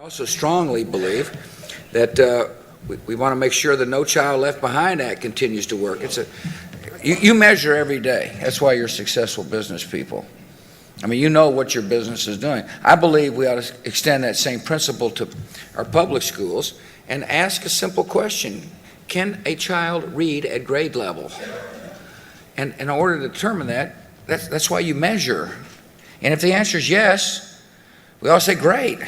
I also strongly believe that we want to make sure the No Child Left Behind Act continues to work. You measure every day. That's why you're successful business people. I mean, you know what your business is doing. I believe we ought to extend that same principle to our public schools and ask a simple question. Can a child read at grade level? And in order to determine that, that's why you measure. And if the answer is yes, we all say, great.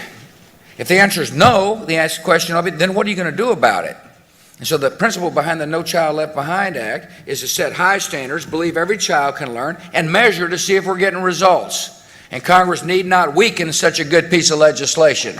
If the answer is no, the question will be, then what are you going to do about it? And so the principle behind the No Child Left Behind Act is to set high standards, believe every child can learn, and measure to see if we're getting results. And Congress need not weaken such a good piece of legislation.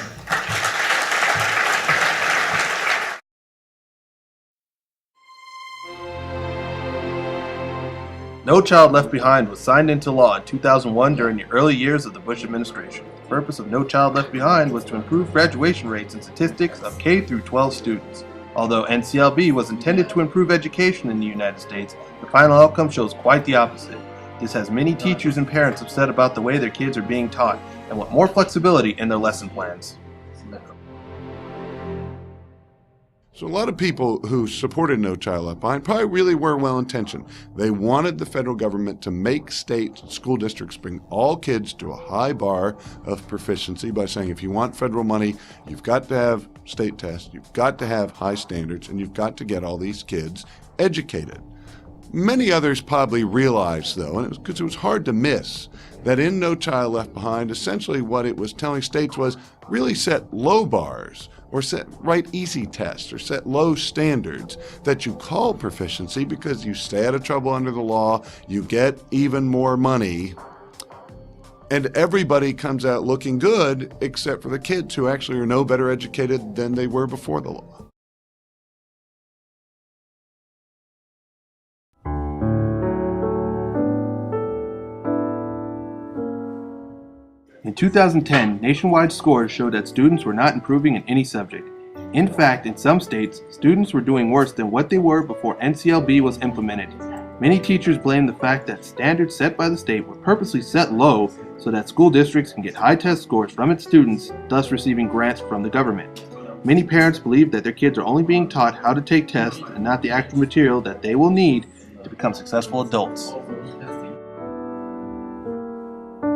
No Child Left Behind was signed into law in 2001 during the early years of the Bush administration. The purpose of No Child Left Behind was to improve graduation rates and statistics of K through 12 students. Although NCLB was intended to improve education in the United States, the final outcome shows quite the opposite. This has many teachers and parents upset about the way their kids are being taught and want more flexibility in their lesson plans. So a lot of people who supported No Child Left Behind probably really were well-intentioned. They wanted the federal government to make state school districts bring all kids to a high bar of proficiency by saying if you want federal money, you've got to have state tests, you've got to have high standards, and you've got to get all these kids educated. Many others probably realized, though, and because it was hard to miss, that in No Child Left Behind, essentially what it was telling states was really set low bars, or write easy tests, or set low standards that you call proficiency because you stay out of trouble under the law, you get even more money, and everybody comes out looking good except for the kids who actually are no better educated than they were before the law. In 2010, nationwide scores showed that students were not improving in any subject. In fact, in some states, students were doing worse than what they were before NCLB was implemented. Many teachers blame the fact that standards set by the state were purposely set low so that school districts can get high test scores from its students, thus receiving grants from the government. Many parents believe that their kids are only being taught how to take tests and not the actual material that they will need to become successful adults.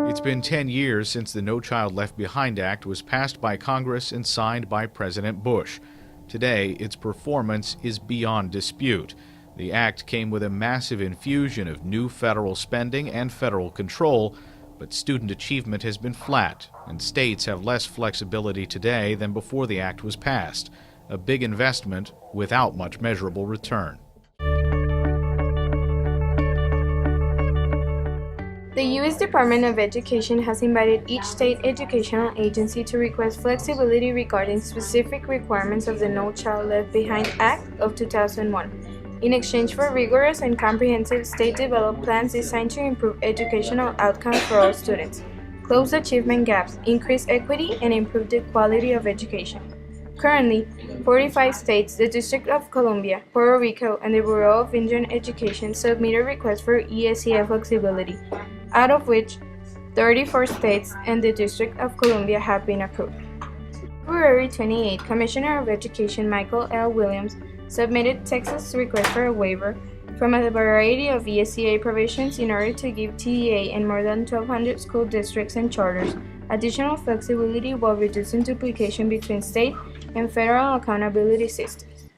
It's been 10 years since the No Child Left Behind Act was passed by Congress and signed by President Bush. Today, its performance is beyond dispute. The act came with a massive infusion of new federal spending and federal control, but student achievement has been flat, and states have less flexibility today than before the act was passed. A big investment without much measurable return. The U.S. Department of Education has invited each state educational agency to request flexibility regarding specific requirements of the No Child Left Behind Act of 2001, in exchange for rigorous and comprehensive state-developed plans designed to improve educational outcomes for all students, close achievement gaps, increase equity, and improve the quality of education. Currently, 45 states, the District of Columbia, Puerto Rico, and the Bureau of Indian Education submitted requests for ESEF flexibility, out of which 34 states and the District of Columbia have been approved. February 28, Commissioner of Education Michael L. Williams submitted Texas' request for a waiver from a variety of ESEA provisions in order to give TEA and more than 1,200 school districts and charters additional flexibility while reducing duplication between state and federal accountability systems.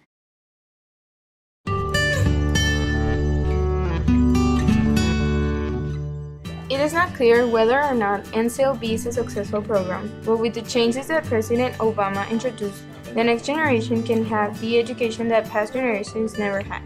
It is not clear whether or not NCLB is a successful program, but with the changes that President Obama introduced, the next generation can have the education that past generations never had.